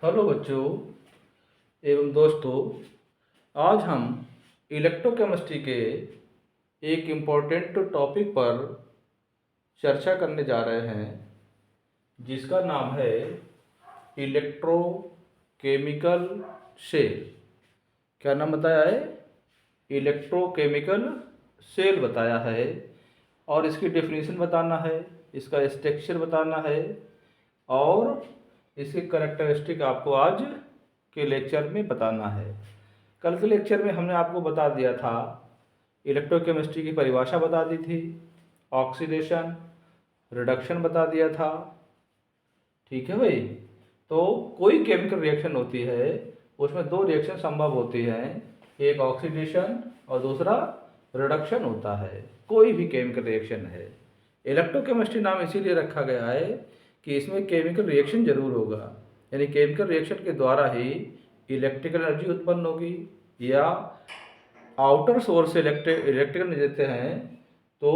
Hello बच्चों एवं दोस्तों, आज हम इलेक्ट्रोकेमिस्ट्री के एक इम्पोर्टेंट टॉपिक पर चर्चा करने जा रहे हैं, जिसका नाम है इलेक्ट्रोकेमिकल सेल। क्या नाम बताया है? इलेक्ट्रोकेमिकल सेल बताया है। और इसकी डेफिनेशन बताना है, इसका स्ट्रक्चर बताना है और इसकी करैक्टरिस्टिक आपको आज के लेक्चर में बताना है। कल के लेक्चर में हमने आपको बता दिया था, इलेक्ट्रोकेमिस्ट्री की परिभाषा बता दी थी, ऑक्सीडेशन, रिडक्शन बता दिया था। ठीक है भाई। तो कोई केमिकल रिएक्शन होती है, उसमें दो रिएक्शन संभव होती हैं, एक ऑक्सीडेशन और दूसरा रिडक्शन होता है। कोई भी केमिकल रिएक्शन है, इलेक्ट्रोकेमिस्ट्री नाम इसीलिए रखा गया है कि इसमें केमिकल रिएक्शन जरूर होगा, यानी केमिकल रिएक्शन के द्वारा ही इलेक्ट्रिकल एनर्जी उत्पन्न होगी, या आउटर सोर्स से इलेक्ट्रिकल देते हैं तो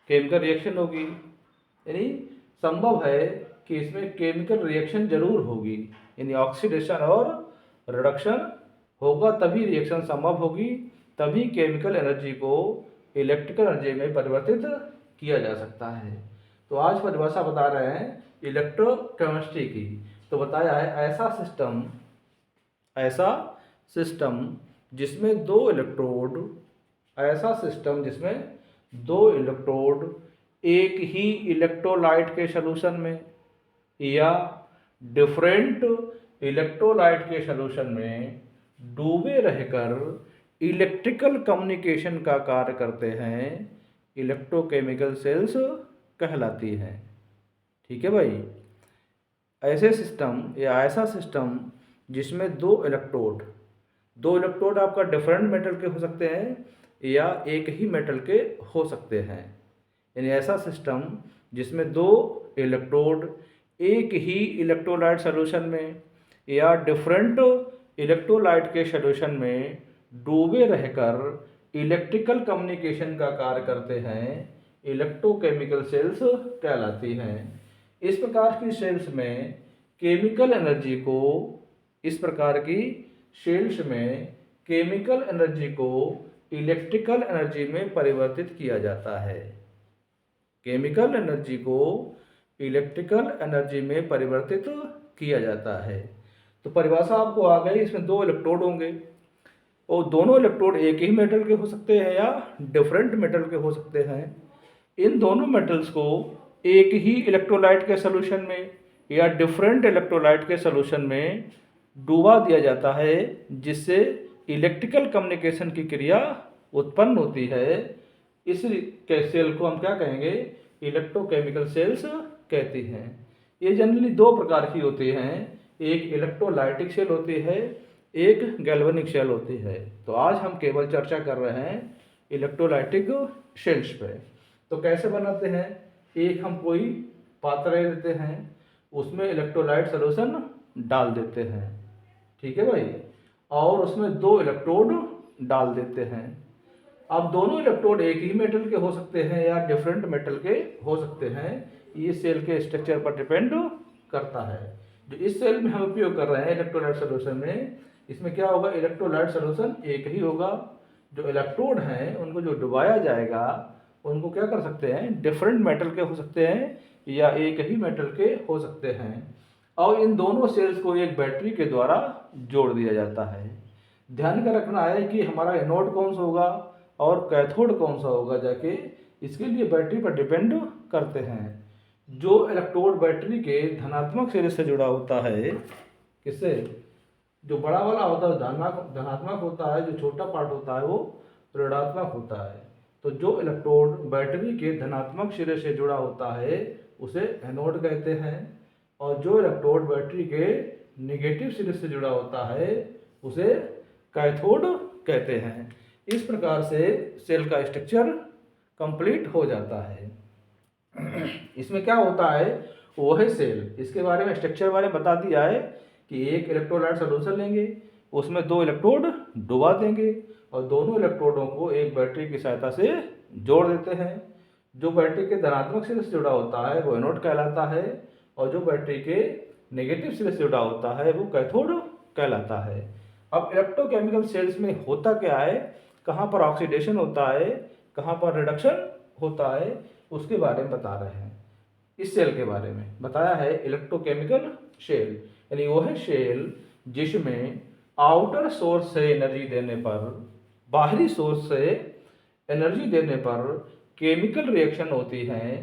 केमिकल रिएक्शन होगी। यानी संभव है कि इसमें केमिकल रिएक्शन जरूर होगी, यानी ऑक्सीडेशन और रिडक्शन होगा, तभी रिएक्शन संभव होगी, तभी केमिकल एनर्जी को इलेक्ट्रिकल एनर्जी में परिवर्तित किया जा सकता है। तो आज परिभाषा बता रहे हैं इलेक्ट्रोकेमिस्ट्री की। तो बताया है ऐसा सिस्टम जिसमें दो इलेक्ट्रोड एक ही इलेक्ट्रोलाइट के सॉल्यूशन में या डिफरेंट इलेक्ट्रोलाइट के सॉल्यूशन में डूबे रहकर इलेक्ट्रिकल कम्युनिकेशन का कार्य करते हैं, इलेक्ट्रोकेमिकल सेल्स कहलाती हैं। ठीक है भाई। ऐसे सिस्टम या ऐसा सिस्टम जिसमें दो इलेक्ट्रोड आपका डिफरेंट मेटल के हो सकते हैं या एक ही मेटल के हो सकते हैं, यानी ऐसा सिस्टम जिसमें दो इलेक्ट्रोड एक ही इलेक्ट्रोलाइट सॉल्यूशन में या डिफरेंट इलेक्ट्रोलाइट के सॉल्यूशन में डूबे रहकर इलेक्ट्रिकल कम्युनिकेशन का कार्य करते हैं, इलेक्ट्रोकेमिकल सेल्स कहलाती हैं। इस प्रकार की सेल्स में केमिकल एनर्जी को इलेक्ट्रिकल एनर्जी में परिवर्तित किया जाता है। केमिकल एनर्जी को इलेक्ट्रिकल एनर्जी में परिवर्तित किया जाता है। तो परिभाषा आपको आ गई। इसमें दो इलेक्ट्रोड होंगे और दोनों इलेक्ट्रोड एक ही मेटल के हो सकते हैं या डिफरेंट मेटल के हो सकते हैं। इन दोनों मेटल्स को एक ही इलेक्ट्रोलाइट के सॉल्यूशन में या डिफरेंट इलेक्ट्रोलाइट के सॉल्यूशन में डुबा दिया जाता है, जिससे इलेक्ट्रिकल कम्युनिकेशन की क्रिया उत्पन्न होती है। इस सेल को हम क्या कहेंगे? इलेक्ट्रोकेमिकल सेल्स कहती हैं। ये जनरली दो प्रकार की होती हैं, एक इलेक्ट्रोलाइटिक सेल होती है, एक गैल्वेनिक सेल होती है। तो आज हम केवल चर्चा कर रहे हैं इलेक्ट्रोलाइटिक सेल्स पे। तो कैसे बनाते हैं? एक हम कोई पात्र ले लेते हैं, उसमें इलेक्ट्रोलाइट सॉल्यूशन डाल देते हैं, ठीक है भाई, और उसमें दो इलेक्ट्रोड डाल देते हैं। अब दोनों इलेक्ट्रोड एक ही मेटल के हो सकते हैं या डिफरेंट मेटल के हो सकते हैं, ये सेल के स्ट्रक्चर पर डिपेंड करता है। जो इस सेल में हम उपयोग कर रहे हैं इलेक्ट्रोलाइट सॉल्यूशन में, इसमें क्या होगा? इलेक्ट्रोलाइट सॉल्यूशन एक ही होगा। जो इलेक्ट्रोड हैं उनको जो डुबाया जाएगा, उनको क्या कर सकते हैं? डिफरेंट मेटल के हो सकते हैं या एक ही मेटल के हो सकते हैं। और इन दोनों सेल्स को एक बैटरी के द्वारा जोड़ दिया जाता है। ध्यान का रखना है कि हमारा एनोड कौन सा होगा और कैथोड कौन सा होगा, जाके इसके लिए बैटरी पर डिपेंड करते हैं। जो इलेक्ट्रोड बैटरी के धनात्मक सिरे से जुड़ा होता है, किससे? जो बड़ा वाला होता है धनात्मक होता है, जो छोटा पार्ट होता है वो ऋणात्मक होता है। तो जो इलेक्ट्रोड बैटरी के धनात्मक सिरे से जुड़ा होता है उसे एनोड कहते हैं, और जो इलेक्ट्रोड बैटरी के नेगेटिव सिरे से जुड़ा होता है उसे कैथोड कहते हैं। इस प्रकार से सेल का स्ट्रक्चर कंप्लीट हो जाता है। इसमें क्या होता है? वो है सेल। इसके बारे में स्ट्रक्चर बारे में बता दिया है कि एक इलेक्ट्रोलाइट सॉल्यूशन लेंगे, उसमें दो इलेक्ट्रोड डुबा देंगे और दोनों इलेक्ट्रोडों को एक बैटरी की सहायता से जोड़ देते हैं। जो बैटरी के धनात्मक सिरे से जुड़ा होता है वो एनोड कहलाता है, और जो बैटरी के नेगेटिव सिरे से जुड़ा होता है वो कैथोड कहलाता है। अब इलेक्ट्रोकेमिकल सेल्स में होता क्या है, कहाँ पर ऑक्सीडेशन होता है, कहाँ पर रिडक्शन होता है, उसके बारे में बता रहे हैं। इस सेल के बारे में बताया है इलेक्ट्रोकेमिकल सेल, यानी वो है सेल जिसमें आउटर सोर्स से एनर्जी देने पर, बाहरी सोर्स से एनर्जी देने पर केमिकल रिएक्शन होती है।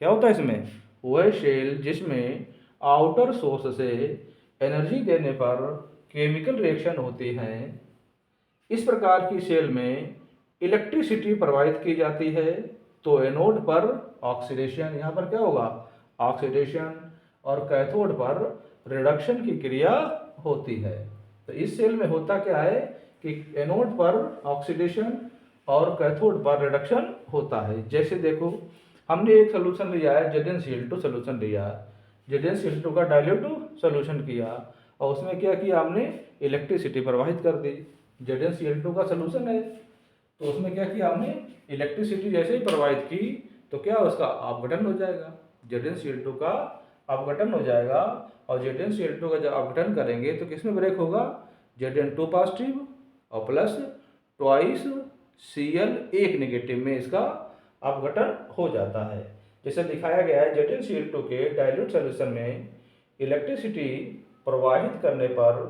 क्या होता है इसमें, वह सेल जिसमें आउटर सोर्स से एनर्जी देने पर केमिकल रिएक्शन होती हैं। इस प्रकार की सेल में इलेक्ट्रिसिटी प्रवाहित की जाती है। तो एनोड पर ऑक्सीडेशन, यहाँ पर क्या होगा, ऑक्सीडेशन, और कैथोड पर रिडक्शन की क्रिया होती है। तो इस सेल में होता क्या है कि एनोड पर ऑक्सीडेशन और कैथोड पर रिडक्शन होता है। जैसे देखो, हमने एक सोल्यूशन लिया है ZnCl2 सोल्यूशन लिया, ZnCl2 का डाइल्यूट सोल्यूशन किया और उसमें क्या किया हमने, इलेक्ट्रिसिटी प्रवाहित कर दी। ZnCl2 का सोल्यूशन है तो उसमें क्या किया हमने, इलेक्ट्रिसिटी जैसे ही प्रवाहित की तो क्या उसका अपघटन हो जाएगा, ZnCl2 का अपघटन हो जाएगा। और ZnCl2 का जब अपघटन करेंगे तो किसमें ब्रेक होगा, Zn2 पॉजिटिव और प्लस ट्वाइस Cl एक नेगेटिव में इसका अपघटन हो जाता है। जैसे दिखाया गया है ZnCl2 के डाइल्यूट सॉल्यूशन में इलेक्ट्रिसिटी प्रवाहित करने पर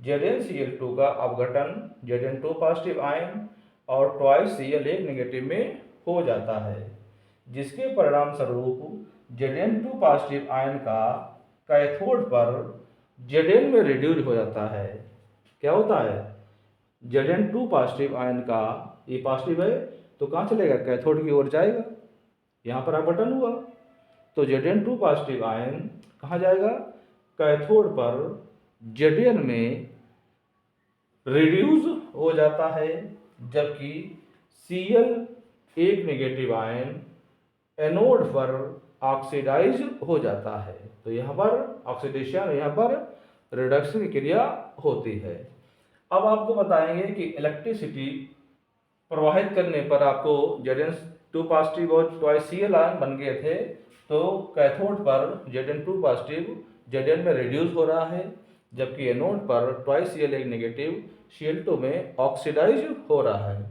ZnCl2 का अपघटन Zn2 पॉजिटिव आयन और ट्वाइस Cl एक नेगेटिव में हो जाता है, जिसके परिणाम स्वरूप Zn2 पॉजिटिव आयन का कैथोड पर Zn में रिड्यूस हो जाता है। क्या होता है, Zn2 पॉजिटिव आयन का, ये पॉजिटिव है तो कहाँ चलेगा, कैथोड की ओर जाएगा, यहाँ पर अपघटन हुआ तो Zn2 पॉजिटिव आयन कहाँ जाएगा, कैथोड पर Zn में रिड्यूस हो जाता है, जबकि Cl एक नेगेटिव आयन एनोड पर ऑक्सीडाइज हो जाता है। तो यहाँ पर ऑक्सीडेशन, यहाँ पर रिडक्शन की क्रिया होती है। अब आपको बताएंगे कि इलेक्ट्रिसिटी प्रवाहित करने पर आपको Zn2 पॉजिटिव और ट्वाइस Cl आयन बन गए थे, तो कैथोड पर Zn2 पॉजिटिव Zn में रिड्यूस हो रहा है, जबकि एनोड पर ट्वाइस Cl एक नेगेटिव Cl2 में ऑक्सीडाइज हो रहा है।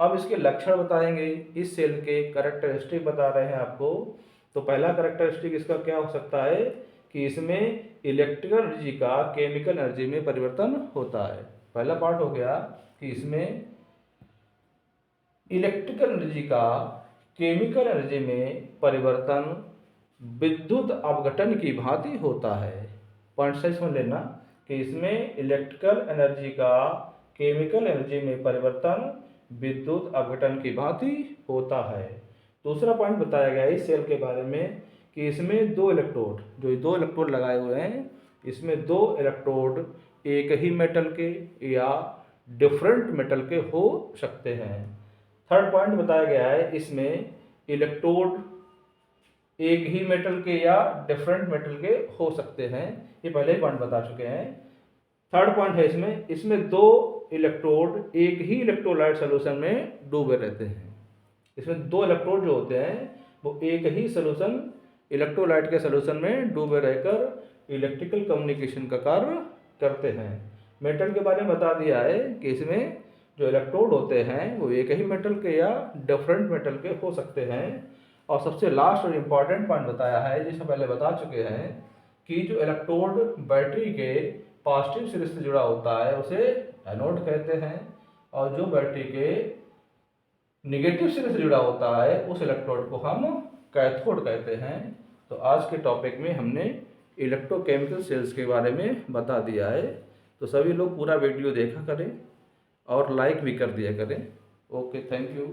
अब इसके लक्षण बताएंगे, इस सेल के कैरेक्टरिस्टिक बता रहे हैं आपको। तो पहला कैरेक्टरिस्टिक इसका क्या हो सकता है कि इसमें इलेक्ट्रिकल एनर्जी का केमिकल एनर्जी में परिवर्तन होता है। पहला पार्ट हो गया कि इसमें इलेक्ट्रिकल एनर्जी का केमिकल एनर्जी में परिवर्तन विद्युत अपघटन की भांति होता है। पॉइंट सही समझ लेना कि इसमें इलेक्ट्रिकल एनर्जी का केमिकल एनर्जी में परिवर्तन विद्युत अपघटन की भांति होता है। दूसरा पॉइंट बताया गया है इस सेल के बारे में कि इसमें दो इलेक्ट्रोड, जो दो इलेक्ट्रोड लगाए हुए हैं, इसमें दो इलेक्ट्रोड एक ही मेटल के या डिफरेंट मेटल के हो सकते हैं। थर्ड पॉइंट बताया गया है इसमें इलेक्ट्रोड एक ही मेटल के या डिफरेंट मेटल के हो सकते हैं, ये पहले ही पॉइंट बता चुके हैं। थर्ड पॉइंट है इसमें दो इलेक्ट्रोड एक ही इलेक्ट्रोलाइट सॉल्यूशन में डूबे रहते हैं। इसमें दो इलेक्ट्रोड जो होते हैं वो एक ही सॉल्यूशन, इलेक्ट्रोलाइट के सॉल्यूशन में डूबे रहकर इलेक्ट्रिकल कम्युनिकेशन का कार्य करते हैं। मेटल के बारे में बता दिया है कि इसमें जो इलेक्ट्रोड होते हैं वो एक ही मेटल के या डिफरेंट मेटल के हो सकते हैं। और सबसे लास्ट और इम्पॉर्टेंट पॉइंट बताया है, जिसे पहले बता चुके हैं, कि जो इलेक्ट्रोड बैटरी के पॉजिटिव सिरे से जुड़ा होता है उसे एनोड कहते हैं, और जो बैटरी के नेगेटिव सिरे से जुड़ा होता है उस इलेक्ट्रोड को हम कैथोड कहते हैं। तो आज के टॉपिक में हमने इलेक्ट्रोकेमिकल सेल्स के बारे में बता दिया है। तो सभी लोग पूरा वीडियो देखा करें और लाइक भी कर दिया करें। Okay, thank you.